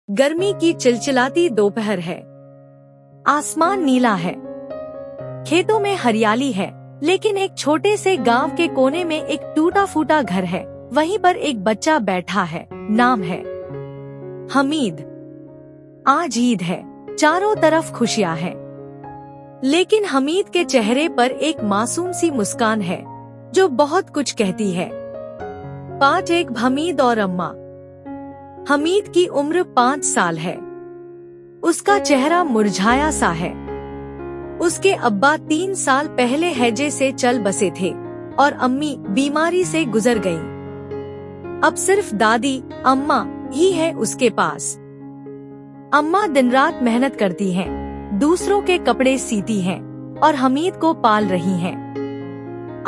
गर्मी की चिलचिलाती दोपहर है। आसमान नीला है, खेतों में हरियाली है, लेकिन एक छोटे से गांव के कोने में एक टूटा फूटा घर है। वहीं पर एक बच्चा बैठा है, नाम है हमीद। आज ईद है, चारों तरफ खुशियां हैं, लेकिन हमीद के चेहरे पर एक मासूम सी मुस्कान है जो बहुत कुछ कहती है। एक हमीद और अम्मा। हमीद की उम्र 5 साल है। उसका चेहरा मुरझाया सा है। उसके अब्बा 3 साल पहले हैजे से चल बसे थे और अम्मी बीमारी से गुजर गईं। अब सिर्फ दादी अम्मा ही है उसके पास। अम्मा दिन रात मेहनत करती हैं, दूसरों के कपड़े सीती हैं और हमीद को पाल रही हैं।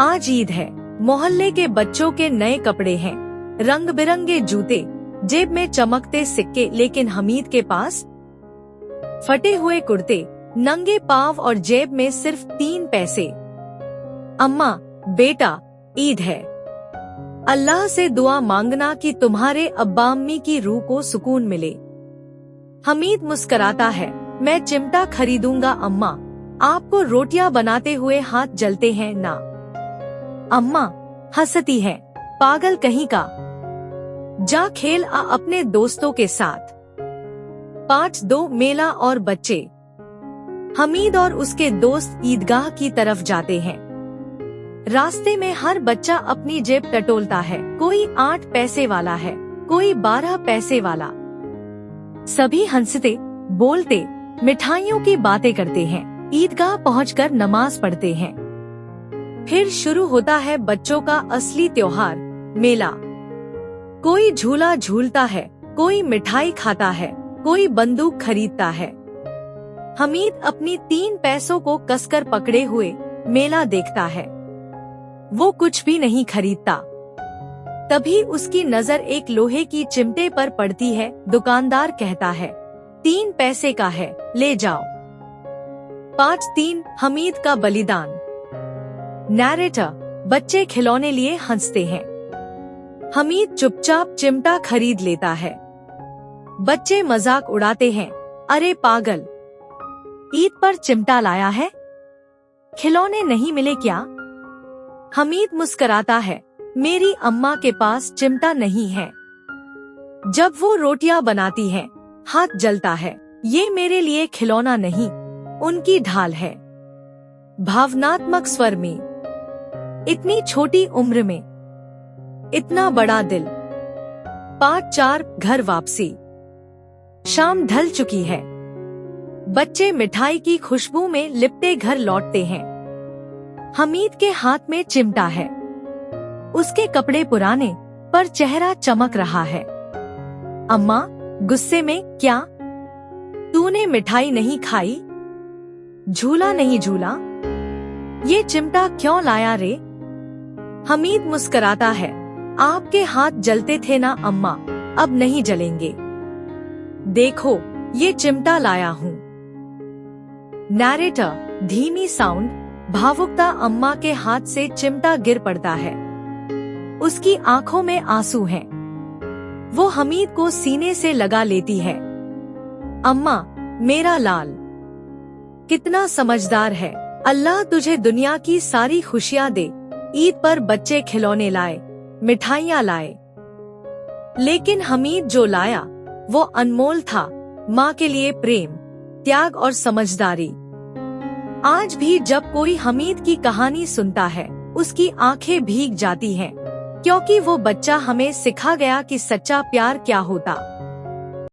आज ईद है, मोहल्ले के बच्चों के नए कपड़े हैं, रंग बिरंगे जूते, जेब में चमकते सिक्के, लेकिन हमीद के पास फटे हुए कुर्ते, नंगे पांव और जेब में सिर्फ 3 पैसे। अम्मा, बेटा, ईद है। अल्लाह से दुआ मांगना कि तुम्हारे अब्बा अम्मी की रूह को सुकून मिले। हमीद मुस्कुराता है। मैं चिमटा खरीदूंगा अम्मा, आपको रोटियां बनाते हुए हाथ जलते हैं ना। अम्मा हंसती है, पागल कहीं का, जा खेल आ अपने दोस्तों के साथ। 2 मेला और बच्चे। हमीद और उसके दोस्त ईदगाह की तरफ जाते हैं। रास्ते में हर बच्चा अपनी जेब टटोलता है। कोई 8 पैसे वाला है, कोई 12 पैसे वाला। सभी हंसते बोलते मिठाइयों की बातें करते हैं। ईदगाह पहुंचकर नमाज पढ़ते हैं। फिर शुरू होता है बच्चों का असली त्योहार, मेला। कोई झूला झूलता है, कोई मिठाई खाता है, कोई बंदूक खरीदता है। हमीद अपनी 3 पैसों को कसकर पकड़े हुए मेला देखता है। वो कुछ भी नहीं खरीदता। तभी उसकी नजर एक लोहे की चिमटे पर पड़ती है। दुकानदार कहता है, 3 पैसे का है, ले जाओ। 3 हमीद का बलिदान। नैरेटर, बच्चे खिलौने लिए हंसते हैं। हमीद चुपचाप चिमटा खरीद लेता है। बच्चे मजाक उड़ाते हैं, अरे पागल, ईद पर चिमटा लाया है, खिलौने नहीं मिले क्या? हमीद मुस्कुराता है, मेरी अम्मा के पास चिमटा नहीं है। जब वो रोटियां बनाती हैं, हाथ जलता है। ये मेरे लिए खिलौना नहीं, उनकी ढाल है। भावनात्मक स्वर में, इतनी छोटी उम्र में इतना बड़ा दिल। 4 घर वापसी। शाम ढल चुकी है। बच्चे मिठाई की खुशबू में लिपटे घर लौटते हैं। हमीद के हाथ में चिमटा है। उसके कपड़े पुराने, पर चेहरा चमक रहा है। अम्मा गुस्से में, क्या तूने मिठाई नहीं खाई, झूला नहीं झूला, ये चिमटा क्यों लाया रे? हमीद मुस्कुराता है, आपके हाथ जलते थे ना अम्मा, अब नहीं जलेंगे। देखो ये चिमटा लाया हूँ। नैरेटर, धीमी साउंड, भावुकता। अम्मा के हाथ से चिमटा गिर पड़ता है। उसकी आंखों में आंसू हैं। वो हमीद को सीने से लगा लेती है। अम्मा, मेरा लाल कितना समझदार है। अल्लाह तुझे दुनिया की सारी खुशियां दे। ईद पर बच्चे खिलौने लाए, मिठाइयाँ लाए, लेकिन हमीद जो लाया वो अनमोल था। माँ के लिए प्रेम, त्याग और समझदारी। आज भी जब कोई हमीद की कहानी सुनता है, उसकी आंखें भीग जाती हैं, क्योंकि वो बच्चा हमें सिखा गया कि सच्चा प्यार क्या होता।